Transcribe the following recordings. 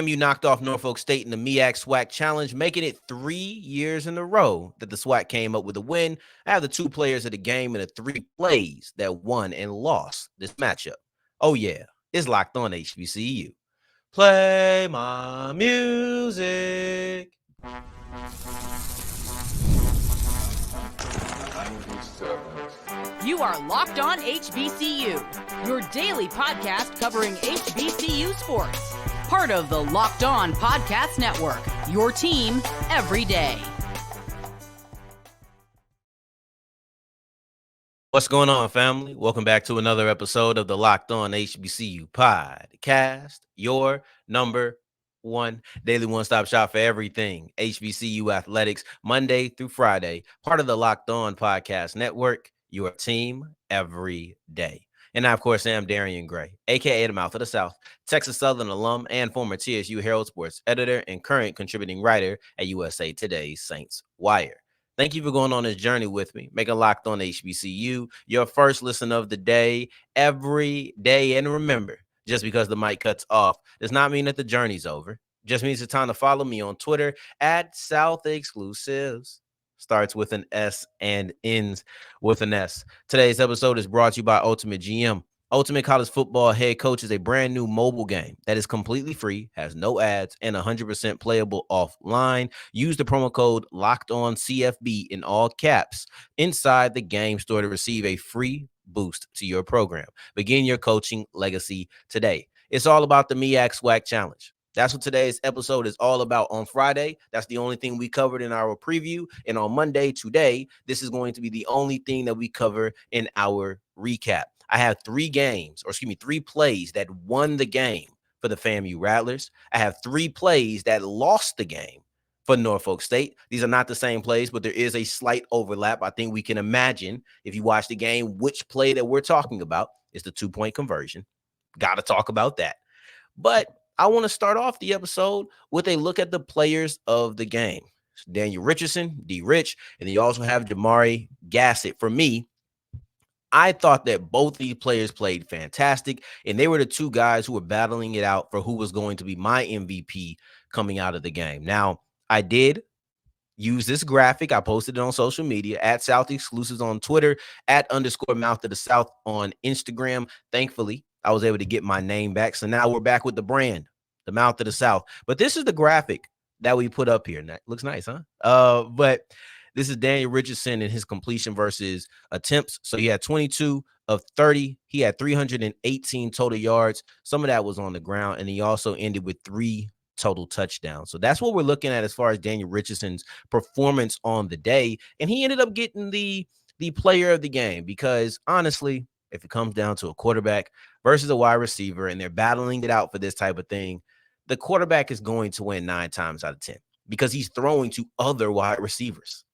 FAMU knocked off Norfolk State in the MEAC SWAC Challenge, making it 3 years in a row that the SWAC came up with a win. I have the two players of the game and the three plays that won and lost this matchup. Oh, yeah, it's Locked On HBCU. Play my music. You are Locked On HBCU, your daily podcast covering HBCU sports. Part of the Locked On Podcast Network, your team every day. What's going on, family? Welcome back to another episode of the Locked On HBCU podcast, your number one daily one-stop shop for everything HBCU athletics, Monday through Friday, part of the Locked On Podcast Network, your team every day. And I, of course, am Darian Gray, a.k.a. the Mouth of the South, Texas Southern alum and former TSU Herald Sports editor and current contributing writer at USA Today's Saints Wire. Thank you for going on this journey with me, making Locked On HBCU your first listen of the day, every day. And remember, just because the mic cuts off does not mean that the journey's over. Just means it's time to follow me on Twitter at South Exclusives. Starts with an S and ends with an S. Today's episode is brought to you by Ultimate GM. Ultimate College Football Head Coach is a brand new mobile game that is completely free, has no ads, and 100% playable offline. Use the promo code LOCKEDONCFB in all caps inside the game store to receive a free boost to your program. Begin your coaching legacy today. It's all about the MEAC SWAC Challenge. That's what today's episode is all about. On Friday, that's the only thing we covered in our preview. And on Monday, today, this is going to be the only thing that we cover in our recap. I have three plays that won the game for the FAMU Rattlers. I have three plays that lost the game for Norfolk State. These are not the same plays, but there is a slight overlap. I think we can imagine, if you watch the game, which play that we're talking about is the two-point conversion. Got to talk about that. But I want to start off the episode with a look at the players of the game. Daniel Richardson, D. Rich, and then you also have Jamari Gassett. For me, I thought that both these players played fantastic, and they were the two guys who were battling it out for who was going to be my MVP coming out of the game. Now, I did use this graphic. I posted it on social media at South Exclusives on Twitter, at _Mouth of the South on Instagram. Thankfully, I was able to get my name back. So now we're back with the brand, the Mouth of the South. But this is the graphic that we put up here. And that looks nice, huh? But this is Daniel Richardson and his completion versus attempts. So he had 22 of 30. He had 318 total yards. Some of that was on the ground. And he also ended with 3 total touchdowns. So that's what we're looking at as far as Daniel Richardson's performance on the day. And he ended up getting the player of the game because, honestly, if it comes down to a quarterback versus a wide receiver and they're battling it out for this type of thing, the quarterback is going to win 9 times out of 10 because he's throwing to other wide receivers.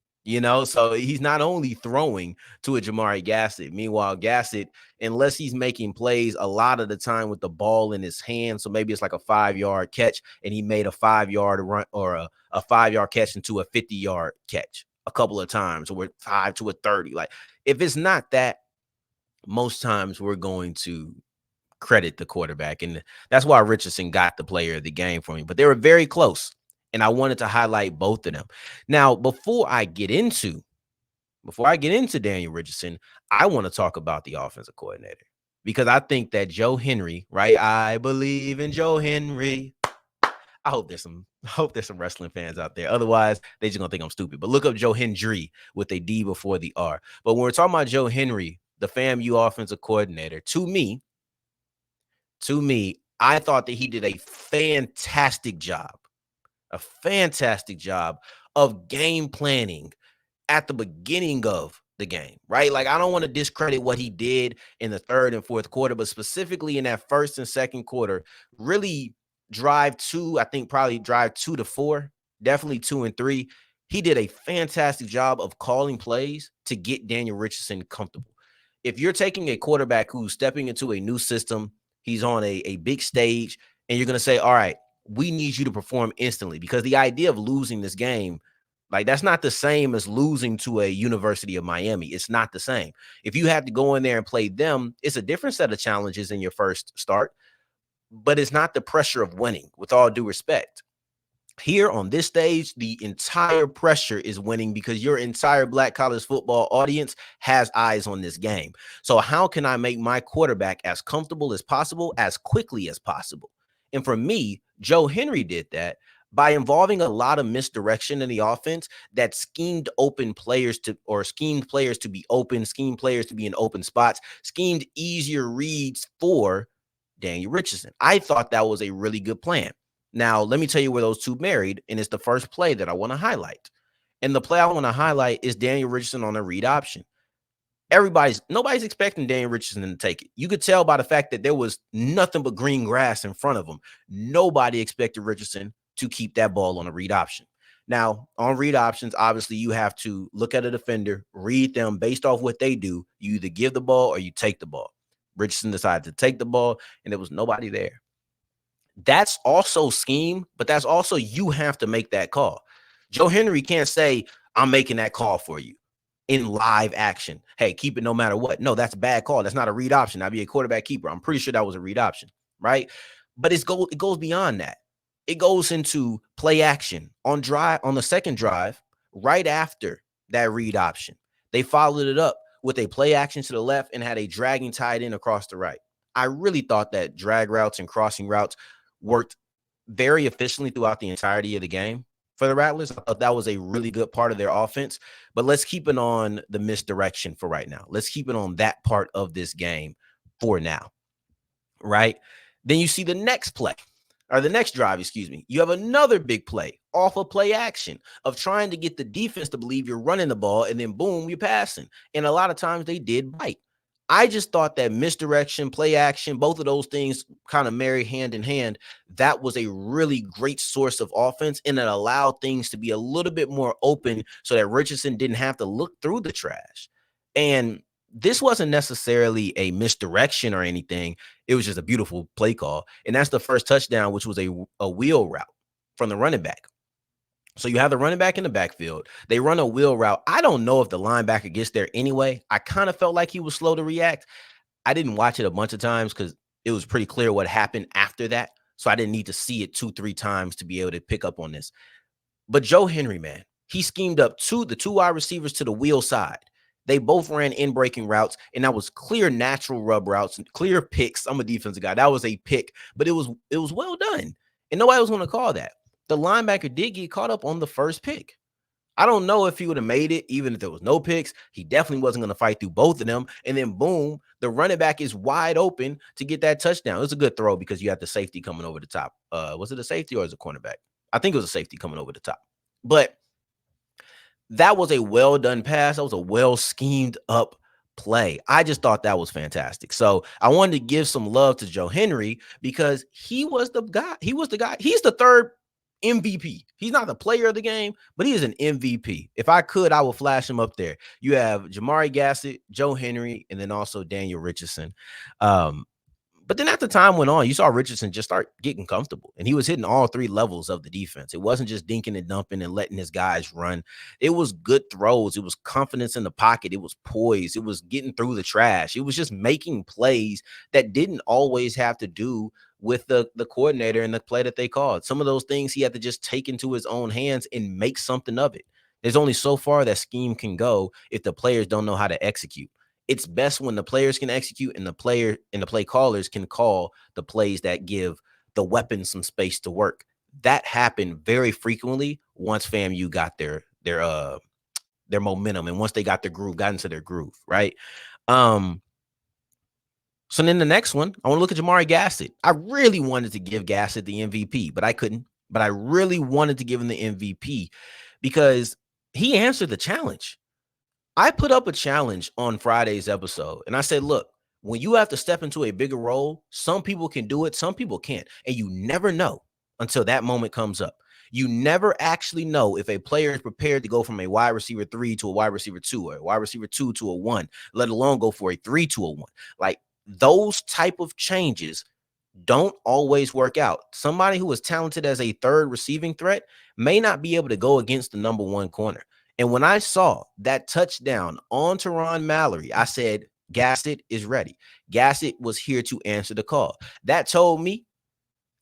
So he's not only throwing to a Jamari Gassett. Meanwhile, Gassett, unless he's making plays a lot of the time with the ball in his hand, so maybe it's like a 5-yard catch and he made a 5-yard run or a 5-yard catch into a 50-yard catch a couple of times, or 5 to a 30. Like, if it's not that, most times we're going to credit the quarterback. And that's why Richardson got the player of the game for me. But they were very close. And I wanted to highlight both of them. Now, before I get into Daniel Richardson, I want to talk about the offensive coordinator, because I think that Joe Henry, right? I believe in Joe Henry. I hope there's some wrestling fans out there. Otherwise, they just gonna think I'm stupid. But look up Joe Henry with a D before the R. But when we're talking about Joe Henry, the FAMU offensive coordinator, to me, I thought that he did a fantastic job of game planning at the beginning of the game, right? Like, I don't want to discredit what he did in the third and fourth quarter, but specifically in that first and second quarter, really drive 2 to 4, definitely 2 and 3. He did a fantastic job of calling plays to get Daniel Richardson comfortable. If you're taking a quarterback who's stepping into a new system, he's on a big stage, and you're going to say, all right, we need you to perform instantly, because the idea of losing this game, like, that's not the same as losing to a University of Miami. It's not the same. If you have to go in there and play them, it's a different set of challenges in your first start. but it's not the pressure of winning, with all due respect. Here on this stage, the entire pressure is winning because your entire Black college football audience has eyes on this game. So how can I make my quarterback as comfortable as possible, as quickly as possible? And for me, Joe Henry did that by involving a lot of misdirection in the offense that schemed open players to, or schemed players to be open, schemed players to be in open spots, schemed easier reads for Daniel Richardson. I thought that was a really good plan. Now, let me tell you where those two married, and it's the first play that I want to highlight. And the play I want to highlight is Daniel Richardson on a read option. Nobody's expecting Daniel Richardson to take it. You could tell by the fact that there was nothing but green grass in front of him. Nobody expected Richardson to keep that ball on a read option. Now, on read options, obviously you have to look at a defender, read them based off what they do. You either give the ball or you take the ball. Richardson decided to take the ball, and there was nobody there. That's also scheme, but that's also you have to make that call. Joe Henry can't say, I'm making that call for you in live action. Hey, keep it no matter what. No, that's a bad call. That's not a read option. I'd be a quarterback keeper. I'm pretty sure that was a read option, right? But it goes beyond that. It goes into play action on the second drive, right after that read option. They followed it up with a play action to the left and had a dragging tight end across the right. I really thought that drag routes and crossing routes worked very efficiently throughout the entirety of the game for the Rattlers. I thought that was a really good part of their offense. But let's keep it on the misdirection for right now. Let's keep it on that part of this game for now, right? Then you see the next play, or the next drive, excuse me. You have another big play off of play action of trying to get the defense to believe you're running the ball, and then boom, you're passing. And a lot of times they did bite. I just thought that misdirection, play action, both of those things kind of marry hand in hand. That was a really great source of offense, and it allowed things to be a little bit more open so that Richardson didn't have to look through the trash. And this wasn't necessarily a misdirection or anything. It was just a beautiful play call. And that's the first touchdown, which was a wheel route from the running back. So you have the running back in the backfield. They run a wheel route. I don't know if the linebacker gets there anyway. I kind of felt like he was slow to react. I didn't watch it a bunch of times because it was pretty clear what happened after that. So I didn't need to see it 2-3 times to be able to pick up on this. But Joe Henry, man, he schemed up the two wide receivers to the wheel side. They both ran in-breaking routes, and that was clear natural rub routes, clear picks. I'm a defensive guy. That was a pick, but it was well done, and nobody was going to call that. The linebacker did get caught up on the first pick. I don't know if he would have made it, even if there was no picks. He definitely wasn't going to fight through both of them. And then, boom, the running back is wide open to get that touchdown. It was a good throw because you had the safety coming over the top. Was it a safety or was it a cornerback? I think it was a safety coming over the top. But that was a well-done pass. That was a well-schemed up play. I just thought that was fantastic. So I wanted to give some love to Joe Henry because he was the guy. He's the third MVP. He's not the player of the game, but he is an MVP. If I could, I would flash him up there. You have Jamari Gassett, Joe Henry, and then also Daniel Richardson. But then as the time went on, you saw Richardson just start getting comfortable, and he was hitting all three levels of the defense. It wasn't just dinking and dumping and letting his guys run. It was good throws. It was confidence in the pocket. It was poise. It was getting through the trash. It was just making plays that didn't always have to do with the coordinator and the play that they called. Some of those things he had to just take into his own hands and make something of it. There's only so far that scheme can go if the players don't know how to execute. It's best when the players can execute and the play callers can call the plays that give the weapons some space to work. That happened very frequently once FAMU got their momentum and once they got into their groove, right? So then the next one, I want to look at Jamari Gassett. I really wanted to give Gassett the MVP, but I couldn't. But I really wanted to give him the MVP because he answered the challenge. I put up a challenge on Friday's episode, and I said, look, when you have to step into a bigger role, some people can do it, some people can't. And you never know until that moment comes up. You never actually know if a player is prepared to go from a wide receiver 3 to a wide receiver 2 or a wide receiver 2 to a 1, let alone go for a 3 to a 1. Like those type of changes don't always work out. Somebody who is talented as a third receiving threat may not be able to go against the number 1 corner. And when I saw that touchdown on Teron Mallory, I said, Gassett is ready. Gassett was here to answer the call. That told me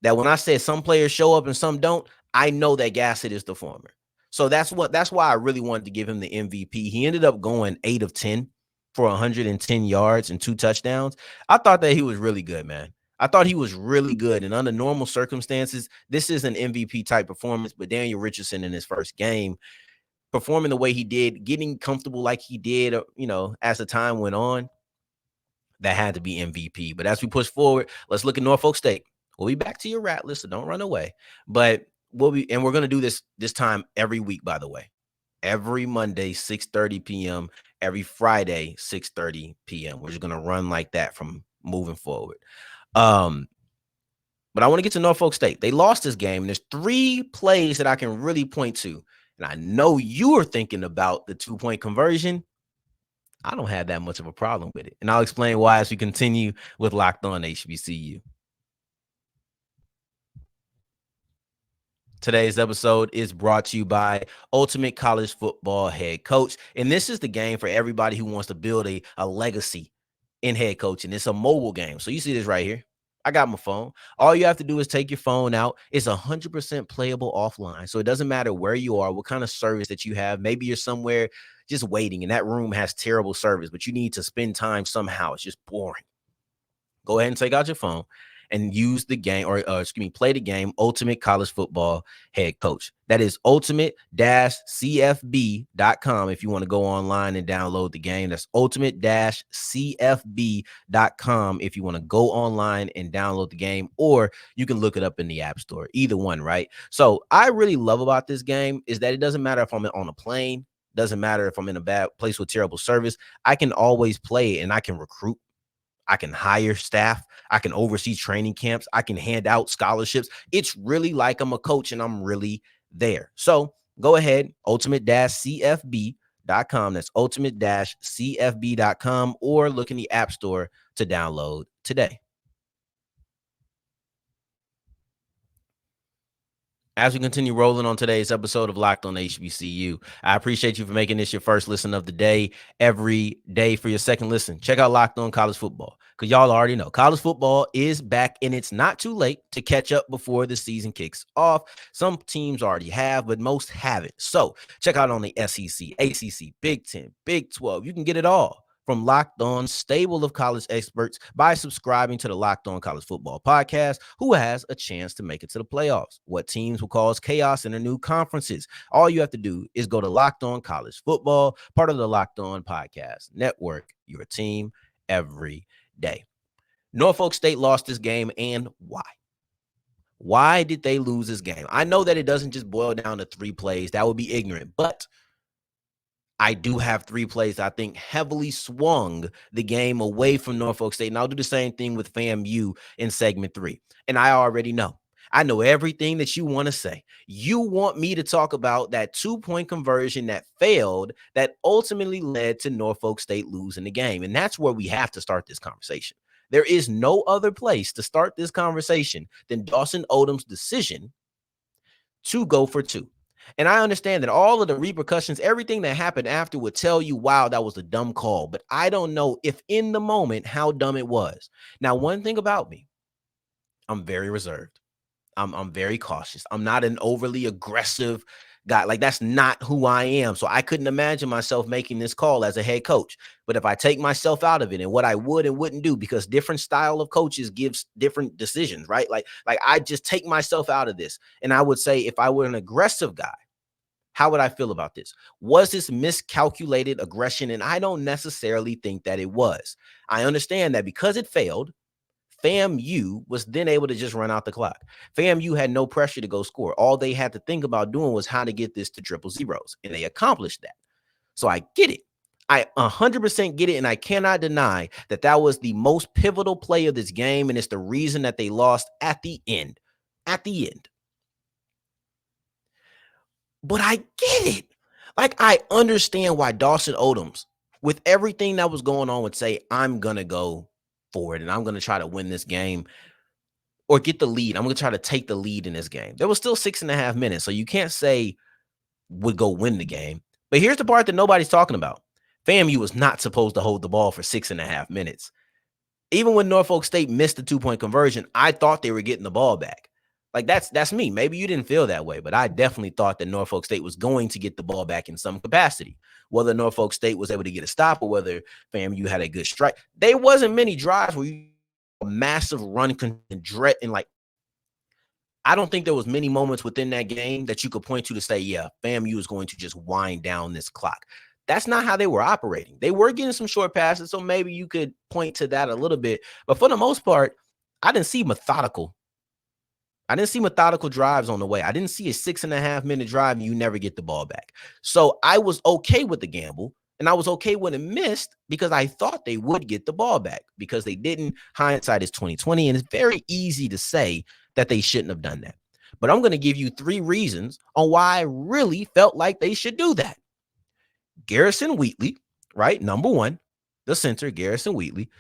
that when I said some players show up and some don't, I know that Gassett is the former. So that's why I really wanted to give him the MVP. He ended up going 8 of 10 for 110 yards and 2 touchdowns. I thought that he was really good, man. I thought he was really good. And under normal circumstances, this is an MVP type performance. But Daniel Richardson in his first game, performing the way he did, getting comfortable like he did, as the time went on, that had to be MVP. But as we push forward, let's look at Norfolk State. We'll be back to your rat list, so don't run away. But we're going to do this time every week, by the way. Every Monday, 6:30 p.m. Every Friday, 6:30 p.m. We're just going to run like that from moving forward. But I want to get to Norfolk State. They lost this game, and there's 3 plays that I can really point to. And I know you are thinking about the 2-point conversion. I don't have that much of a problem with it. And I'll explain why as we continue with Locked On HBCU. Today's episode is brought to you by Ultimate College Football Head Coach. And this is the game for everybody who wants to build a legacy in head coaching. It's a mobile game. So you see this right here. I got my phone. All you have to do is take your phone out. It's 100% playable offline. So it doesn't matter where you are, what kind of service that you have. Maybe you're somewhere just waiting and that room has terrible service, but you need to spend time somehow. It's just boring. Go ahead and take out your phone and use the game, play the game Ultimate College Football Head Coach. That is ultimate-cfb.com if you want to go online and download the game. That's ultimate-cfb.com if you want to go online and download the game, or you can look it up in the App Store. Either one, right? So I really love about this game is that it doesn't matter if I'm on a plane, doesn't matter if I'm in a bad place with terrible service. I can always play it and I can recruit. I can hire staff. I can oversee training camps. I can hand out scholarships. It's really like I'm a coach and I'm really there. So go ahead, ultimate-cfb.com. That's ultimate-cfb.com, or look in the App Store to download today. As we continue rolling on today's episode of Locked On HBCU, I appreciate you for making this your first listen of the day. Every day for your second listen, check out Locked On College Football, because y'all already know college football is back, and it's not too late to catch up before the season kicks off. Some teams already have, but most haven't. So check out on the SEC, ACC, Big 10, Big 12. You can get it all from Locked On, stable of college experts, by subscribing to the Locked On College Football podcast, who has a chance to make it to the playoffs. What teams will cause chaos in their new conferences? All you have to do is go to Locked On College Football, part of the Locked On Podcast Network, your team every day. Norfolk State lost this game, and why? Why did they lose this game? I know that it doesn't just boil down to 3 plays. That would be ignorant, but I do have 3 plays I think heavily swung the game away from Norfolk State. And I'll do the same thing with FAMU in segment 3. And I already know. I know everything that you want to say. You want me to talk about that 2-point conversion that failed, that ultimately led to Norfolk State losing the game. And that's where we have to start this conversation. There is no other place to start this conversation than Dawson Odums' decision to go for 2. And I understand that all of the repercussions, everything that happened after would tell you, wow, that was a dumb call. But I don't know if in the moment how dumb it was. Now, one thing about me, I'm very reserved. I'm very cautious. I'm not an overly aggressive guy. Like, that's not who I am. So I couldn't imagine myself making this call as a head coach. But if I take myself out of it and what I would and wouldn't do, because different style of coaches gives different decisions, right? Like I just take myself out of this. And I would say, if I were an aggressive guy, how would I feel about this? Was this miscalculated aggression? And I don't necessarily think that it was. I understand that because it failed, FAMU was then able to just run out the clock. FAMU had no pressure to go score. All they had to think about doing was how to get this to triple zeros, and they accomplished that. So I get it. I 100% get it, and I cannot deny that that was the most pivotal play of this game, and it's the reason that they lost at the end. At the end. But I get it. Like, I understand why Dawson Odums, with everything that was going on, would say, I'm going to go for it, and I'm going to try to win this game or get the lead. I'm going to try to take the lead in this game. There was still 6.5 minutes, so you can't say would go win the game. But here's the part that nobody's talking about. FAMU was not supposed to hold the ball for 6.5 minutes. Even when Norfolk State missed the 2-point conversion, I thought they were getting the ball back. Like that's me. Maybe you didn't feel that way, but I definitely thought that Norfolk State was going to get the ball back in some capacity. Whether Norfolk State was able to get a stop or whether FAMU had a good strike, there wasn't many drives where you a massive run and like I don't think there was many moments within that game that you could point to say, yeah, FAMU is going to just wind down this clock. That's not how they were operating. They were getting some short passes, so maybe you could point to that a little bit. But for the most part, I didn't see methodical drives on the way. I didn't see a 6.5 minute drive and you never get the ball back. So I was okay with the gamble. And I was okay when it missed because I thought they would get the ball back because they didn't. Hindsight is 2020. And it's very easy to say that they shouldn't have done that. But I'm going to give you 3 reasons on why I really felt like they should do that. Garrison Wheatley, right? Number 1, the center, Garrison Wheatley,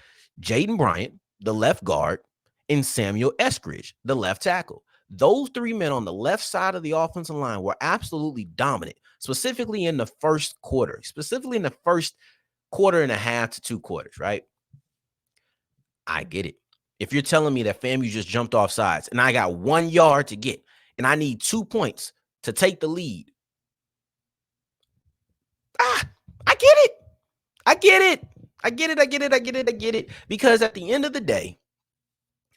Jaden Bryant, the left guard, and Samuel Eskridge, the left tackle. Those 3 men on the left side of the offensive line were absolutely dominant, specifically in the first quarter, specifically in the first quarter and a half to 2 quarters, right? I get it. If you're telling me that FAMU just jumped off sides and I got 1 yard to get and I need 2 points to take the lead, I get it. I get it. Because at the end of the day,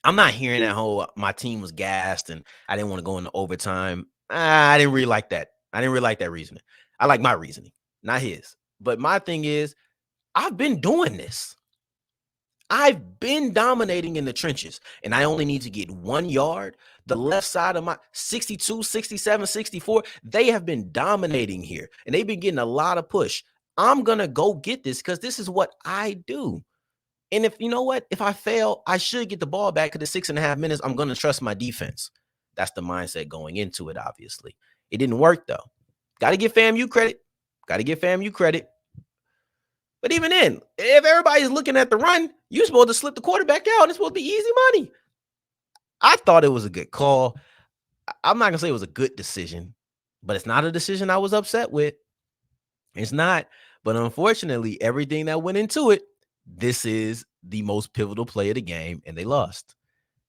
I'm not hearing that whole my team was gassed and I didn't want to go into overtime. I didn't really like that. I didn't really like that reasoning. I like my reasoning, not his. But my thing is, I've been doing this. I've been dominating in the trenches, and I only need to get 1 yard. The left side of my 62, 67, 64, they have been dominating here, and they've been getting a lot of push. I'm going to go get this because this is what I do. And if you know what, if I fail, I should get the ball back at the 6.5 minutes. I'm going to trust my defense. That's the mindset going into it, obviously. It didn't work, though. Got to give FAMU credit. But even then, if everybody's looking at the run, you're supposed to slip the quarterback out. And it's supposed to be easy money. I thought it was a good call. I'm not going to say it was a good decision, but it's not a decision I was upset with. It's not. But unfortunately, everything that went into it, this is the most pivotal play of the game, and they lost.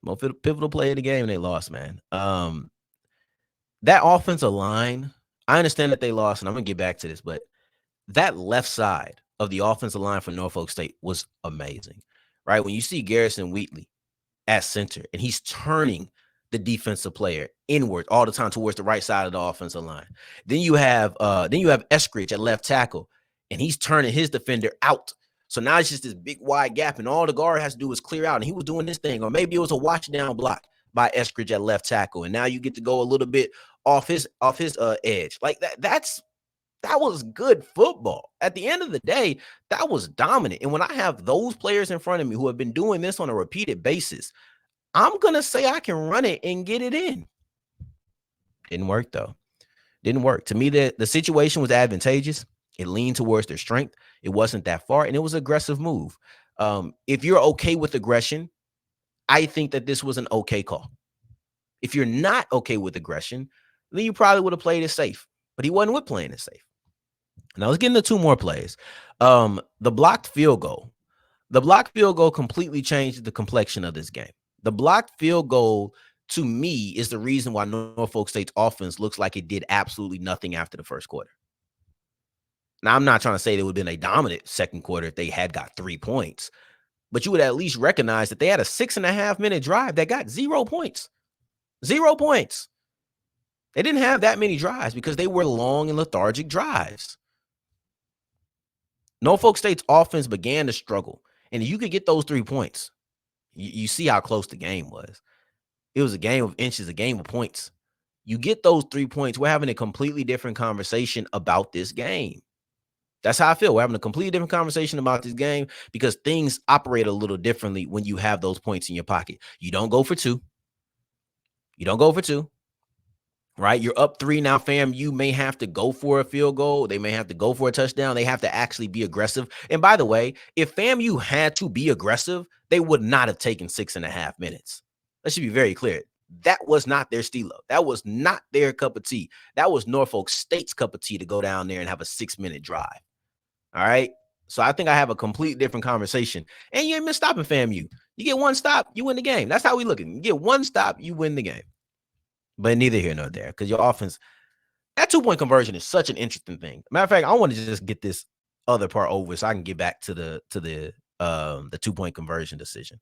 Most pivotal play of the game, and they lost, man. That offensive line, I understand that they lost, and I'm going to get back to this, but that left side of the offensive line for Norfolk State was amazing, right? When you see Garrison Wheatley at center, and he's turning the defensive player inward all the time towards the right side of the offensive line. Then you have Eskridge at left tackle, and he's turning his defender out. So now it's just this big wide gap, and all the guard has to do is clear out. And he was doing this thing, or maybe it was a watch down block by Eskridge at left tackle, and now you get to go a little bit off his edge. Like that was good football. At the end of the day, that was dominant. And when I have those players in front of me who have been doing this on a repeated basis, I'm going to say I can run it and get it in. Didn't work, though. Didn't work. To me, the situation was advantageous. It leaned towards their strength. It wasn't that far, and it was an aggressive move. If you're okay with aggression, I think that this was an okay call. If you're not okay with aggression, then you probably would have played it safe. But he wasn't with playing it safe. Now let's get into 2 more plays. The blocked field goal. The blocked field goal completely changed the complexion of this game. The blocked field goal, to me, is the reason why Norfolk State's offense looks like it did absolutely nothing after the first quarter. Now, I'm not trying to say it would have been a dominant second quarter if they had got 3 points, but you would at least recognize that they had a 6.5 minute drive that got 0 points. 0 points. They didn't have that many drives because they were long and lethargic drives. Norfolk State's offense began to struggle, and you could get those 3 points. You see how close the game was. It was a game of inches, a game of points. You get those 3 points, we're having a completely different conversation about this game. That's how I feel. We're having a completely different conversation about this game because things operate a little differently when you have those points in your pocket. You don't go for 2. Right? You're up 3 now, fam. You may have to go for a field goal. They may have to go for a touchdown. They have to actually be aggressive. And by the way, if FAMU had to be aggressive, they would not have taken 6.5 minutes. That should be very clear. That was not their stilo. That was not their cup of tea. That was Norfolk State's cup of tea to go down there and have a 6-minute drive. All right? So I think I have a completely different conversation. And you ain't been stopping FAMU. You get 1 stop, you win the game. That's how we look at it. You get 1 stop, you win the game. But neither here nor there, because your offense, that 2-point conversion is such an interesting thing. Matter of fact, I want to just get this other part over so I can get back to the 2-point conversion decision.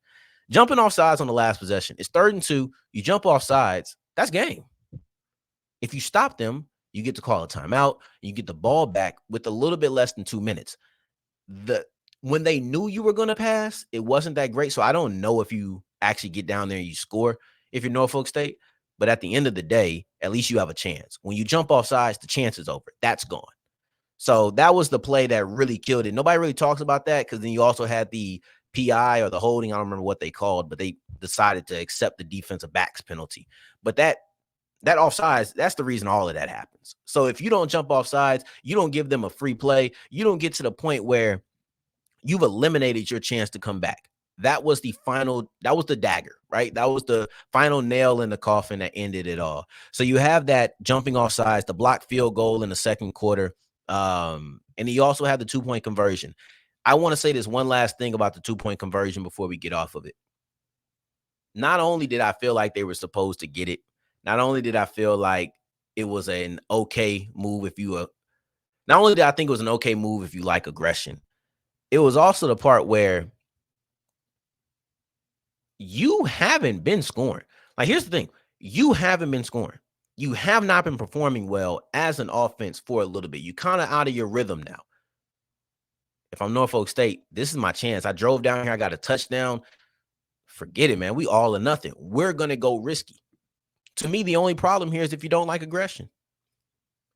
Jumping off sides on the last possession. It's 3rd and 2. You jump off sides. That's game. If you stop them, you get to call a timeout. You get the ball back with a little bit less than 2 minutes. When they knew you were going to pass, it wasn't that great. So I don't know if you actually get down there and you score if you're Norfolk State. But at the end of the day, at least you have a chance. When you jump off sides, the chance is over. That's gone. So that was the play that really killed it. Nobody really talks about that because then you also had the PI or the holding. I don't remember what they called, but they decided to accept the defensive backs penalty. But that offsides, that's the reason all of that happens. So if you don't jump off sides, you don't give them a free play. You don't get to the point where you've eliminated your chance to come back. That was the dagger, right? That was the final nail in the coffin that ended it all. So you have that jumping off sides, the blocked field goal in the second quarter. And you also have the 2-point conversion. I want to say this one last thing about the 2-point conversion before we get off of it. Not only did I feel like they were supposed to get it, not only did I feel like it was an okay move not only did I think it was an okay move if you like aggression, it was also the part where you haven't been scoring. Like, here's the thing. You haven't been scoring. You have not been performing well as an offense for a little bit. You kind of out of your rhythm now. If I'm Norfolk State, this is my chance. I drove down here. I got a touchdown. Forget it, man. We all or nothing. We're going to go risky. To me, the only problem here is if you don't like aggression.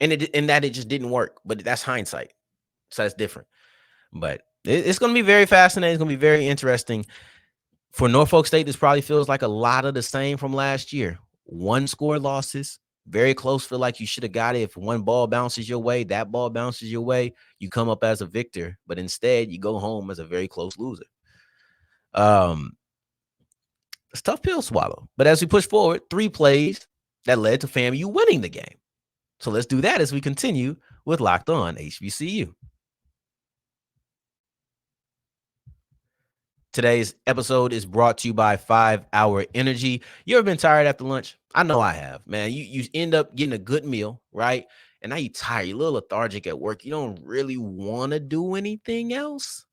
And that it just didn't work. But that's hindsight. So that's different. But it's going to be very fascinating. It's going to be very interesting. For Norfolk State, this probably feels like a lot of the same from last year. 1-score losses, very close. Feel like you should have got it. If one ball bounces your way, that ball bounces your way, you come up as a victor. But instead, you go home as a very close loser. It's a tough pill to swallow. But as we push forward, 3 plays that led to FAMU winning the game. So let's do that as we continue with Locked On HBCU. Today's episode is brought to you by 5 Hour Energy. You ever been tired after lunch? I know I have, man. You end up getting a good meal, right? And now you're tired. You're a little lethargic at work. You don't really want to do anything else.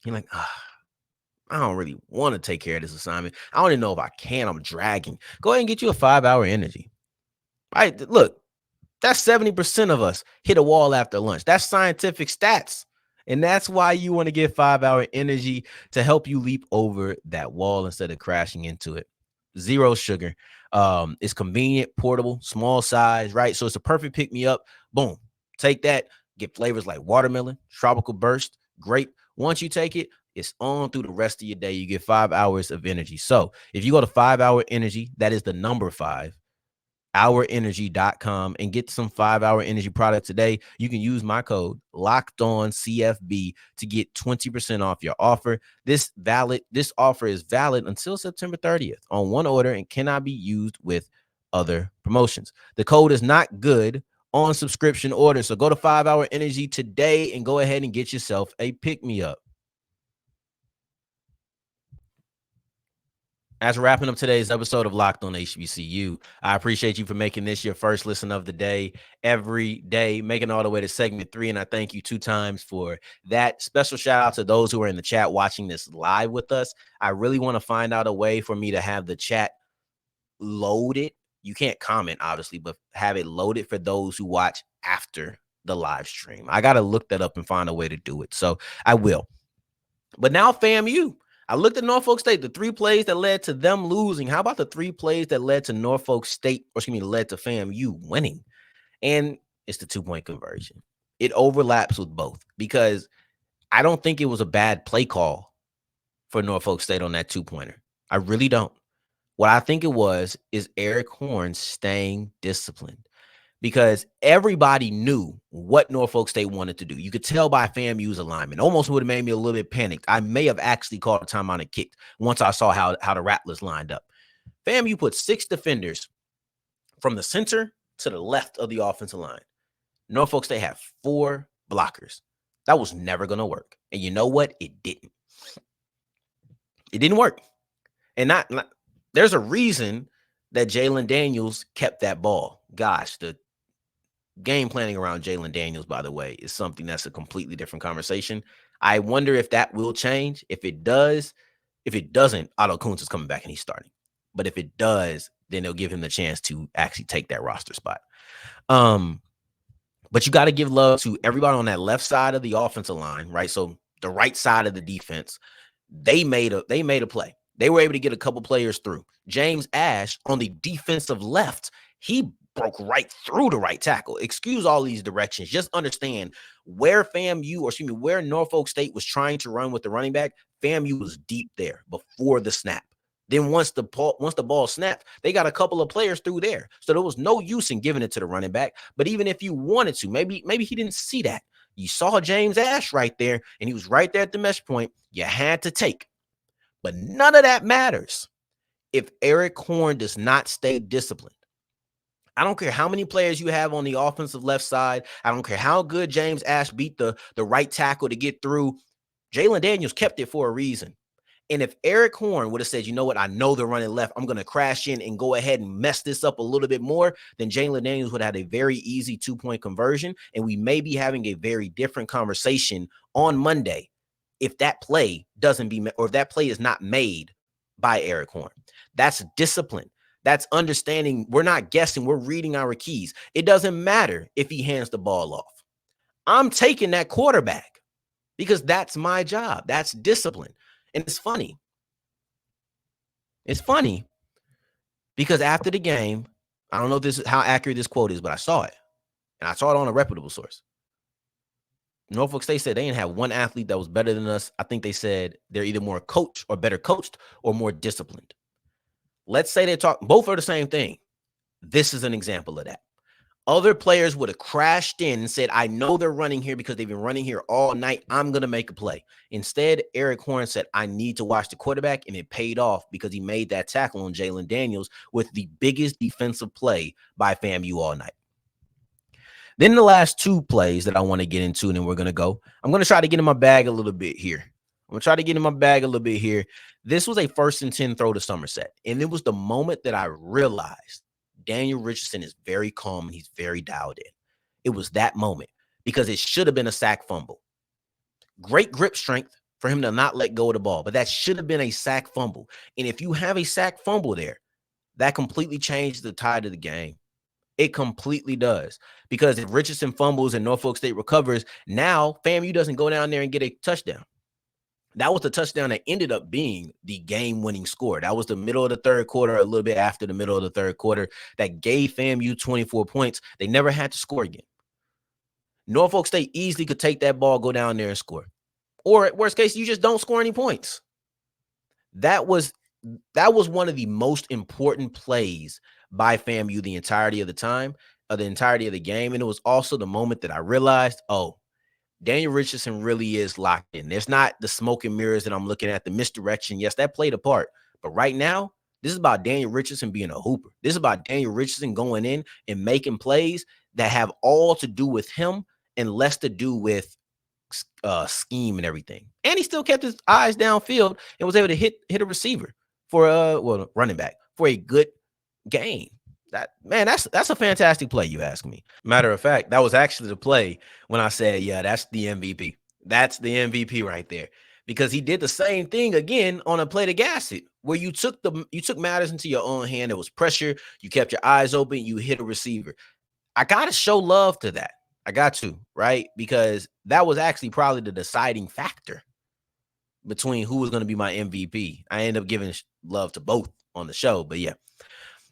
You're like, I don't really want to take care of this assignment. I don't even know if I can. I'm dragging. Go ahead and get you a 5 Hour Energy. Right? Look, that's 70% of us hit a wall after lunch. That's scientific stats. And that's why you want to get 5 Hour Energy to help you leap over that wall instead of crashing into it. 0 sugar. It's convenient, portable, small size, right? So it's a perfect pick me up. Boom. Take that. Get flavors like watermelon, tropical burst, grape. Once you take it, it's on through the rest of your day. You get 5 hours of energy. So if you go to 5 Hour Energy, that is the number 5. hourenergy.com and get some 5 Hour Energy product today. You can use my code LOCKEDONCFB to get 20% off your offer. This offer is valid until September 30th on one order and cannot be used with other promotions. The code is not good on subscription orders. So go to 5 Hour Energy today and go ahead and get yourself a pick-me-up. As we're wrapping up today's episode of Locked On HBCU, I appreciate you for making this your first listen of the day every day, making all the way to segment 3. And I thank you 2 times for that. Special shout out to those who are in the chat watching this live with us. I really want to find out a way for me to have the chat loaded. You can't comment, obviously, but have it loaded for those who watch after the live stream. I got to look that up and find a way to do it. So I will. But now FAMU. I looked at Norfolk State, the 3 plays that led to them losing. How about the 3 plays that led to Norfolk State, led to FAMU winning? And it's the 2-point conversion. It overlaps with both because I don't think it was a bad play call for Norfolk State on that 2-pointer. I really don't. What I think it was is Eric Horne staying disciplined because everybody knew what Norfolk State wanted to do. You could tell by FAMU's alignment. Almost would have made me a little bit panicked. I may have actually called a timeout and kicked once I saw how the Rattlers lined up. FAMU put 6 defenders from the center to the left of the offensive line. Norfolk State had 4 blockers. That was never going to work. And you know what? It didn't. It didn't work. And not there's a reason that Jalen Daniels kept that ball. Gosh, the game planning around Jalen Daniels, by the way, is something that's a completely different conversation. I wonder if that will change. If it does, if it doesn't, Otto Kuntz is coming back and he's starting. But if it does, then they'll give him the chance to actually take that roster spot. But you got to give love to everybody on that left side of the offensive line, right? So the right side of the defense, they made a play. They were able to get a couple players through. James Ash on the defensive left, he broke right through the right tackle. Excuse all these directions. Just understand where where Norfolk State was trying to run with the running back, FAMU was deep there before the snap. Then once the ball snapped, they got a couple of players through there. So there was no use in giving it to the running back. But even if you wanted to, maybe he didn't see that. You saw James Ash right there, and he was right there at the mesh point. You had to take. But none of that matters if Eric Horn does not stay disciplined. I don't care how many players you have on the offensive left side. I don't care how good James Ash beat the right tackle to get through. Jalen Daniels kept it for a reason. And if Eric Horn would have said, you know what, I know they're running left, I'm going to crash in and go ahead and mess this up a little bit more, then Jalen Daniels would have had a very easy 2-point conversion, and we may be having a very different conversation on Monday if that play if that play is not made by Eric Horn. That's discipline. That's understanding. We're not guessing. We're reading our keys. It doesn't matter if he hands the ball off. I'm taking that quarterback because that's my job. That's discipline. And it's funny. It's funny because after the game, I don't know how accurate this quote is, but I saw it. And I saw it on a reputable source. Norfolk State said they didn't have one athlete that was better than us. I think they said they're either more coached or better coached or more disciplined. Let's say both are the same thing. This is an example of that. Other players would have crashed in and said, I know they're running here because they've been running here all night. I'm going to make a play. Instead, Eric Horn said, I need to watch the quarterback, and it paid off because he made that tackle on Jalen Daniels with the biggest defensive play by FAMU all night. Then the last two plays that I want to get into, and then we're going to go. I'm going to try to get in my bag a little bit here. This was a 1st and 10 throw to Somerset, and it was the moment that I realized Daniel Richardson is very calm and he's very dialed in. It was that moment because it should have been a sack fumble. Great grip strength for him to not let go of the ball, but that should have been a sack fumble. And if you have a sack fumble there, that completely changed the tide of the game. It completely does. Because if Richardson fumbles and Norfolk State recovers, now FAMU doesn't go down there and get a touchdown. That was the touchdown that ended up being the game-winning score. That was the middle of the third quarter, a little bit after the middle of the third quarter, that gave FAMU 24 points. They never had to score again. Norfolk State easily could take that ball, go down there and score. Or at worst case, you just don't score any points. That was one of the most important plays by FAMU the entirety of the time, the entirety of the game. And it was also the moment that I realized, Daniel Richardson really is locked in. There's not the smoke and mirrors that I'm looking at, the misdirection. Yes, that played a part. But right now, this is about Daniel Richardson being a hooper. This is about Daniel Richardson going in and making plays that have all to do with him and less to do with scheme and everything. And he still kept his eyes downfield and was able to hit a receiver for running back for a good game. That's a fantastic play, you ask me. Matter of fact, that was actually the play when I said, yeah, that's the MVP. That's the MVP right there. Because he did the same thing again on a play to Gassett, where you took matters into your own hand. There was pressure. You kept your eyes open. You hit a receiver. I got to show love to that. I got to, right? Because that was actually probably the deciding factor between who was going to be my MVP. I ended up giving love to both on the show, but yeah.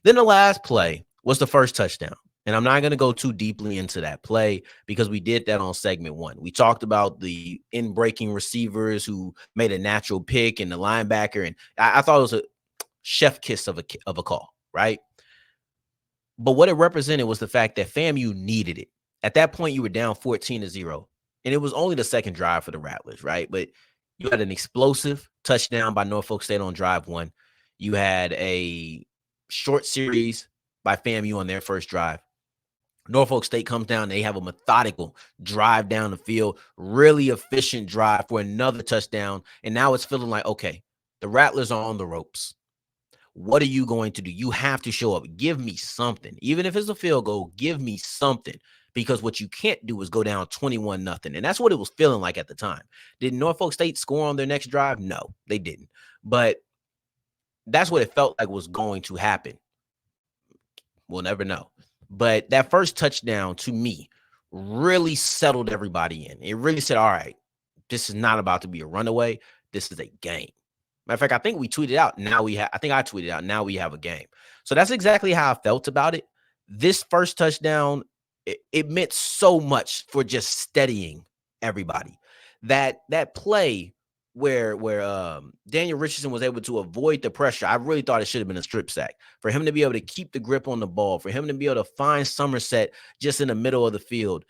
Then the last play was the first touchdown. And I'm not going to go too deeply into that play because we did that on segment 1. We talked about the in-breaking receivers who made a natural pick and the linebacker. And I thought it was a chef kiss of a call, right? But what it represented was the fact that FAMU needed it. At that point, you were down 14-0. And it was only the second drive for the Rattlers, right? But you had an explosive touchdown by Norfolk State on drive 1. You had a short series by FAMU on their first drive. Norfolk State comes down. They have a methodical drive down the field, really efficient drive for another touchdown. And now it's feeling like, okay, the Rattlers are on the ropes. What are you going to do? You have to show up. Give me something. Even if it's a field goal, give me something. Because what you can't do is go down 21-0. And that's what it was feeling like at the time. Did Norfolk State score on their next drive? No, they didn't. But that's what it felt like was going to happen. We'll never know. But that first touchdown, to me, really settled everybody in. It really said, all right, this is not about to be a runaway. This is a game. Matter of fact, I think we tweeted out. I think I tweeted out. Now we have a game. So that's exactly how I felt about it. This first touchdown, it meant so much for just steadying everybody. That play where Daniel Richardson was able to avoid the pressure, I really thought it should have been a strip sack. For him to be able to keep the grip on the ball, for him to be able to find Somerset just in the middle of the field,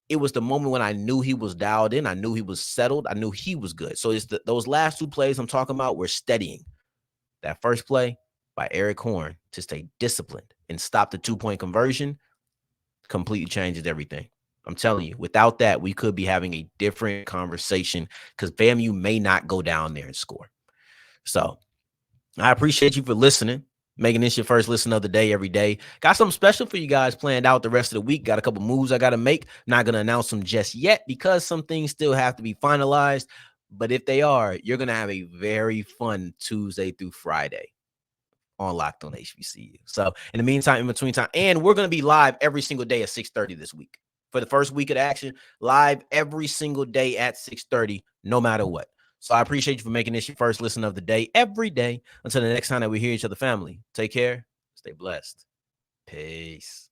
it was the moment when I knew he was dialed in. I knew he was settled. I knew he was good. So it's those last two plays I'm talking about were steadying. That first play by Eric Horn to stay disciplined and stop the 2-point conversion completely changes everything. I'm telling you, without that, we could be having a different conversation because FAMU may not go down there and score. So I appreciate you for listening, making this your first listen of the day every day. Got something special for you guys planned out the rest of the week. Got a couple moves I got to make. Not going to announce them just yet because some things still have to be finalized. But if they are, you're going to have a very fun Tuesday through Friday on Locked On HBCU. So in the meantime, in between time, and we're going to be live every single day at 6:30 this week. For the first week of the action, live every single day at 6:30, no matter what. So I appreciate you for making this your first listen of the day every day. Until the next time that we hear each other, family, take care, stay blessed. Peace.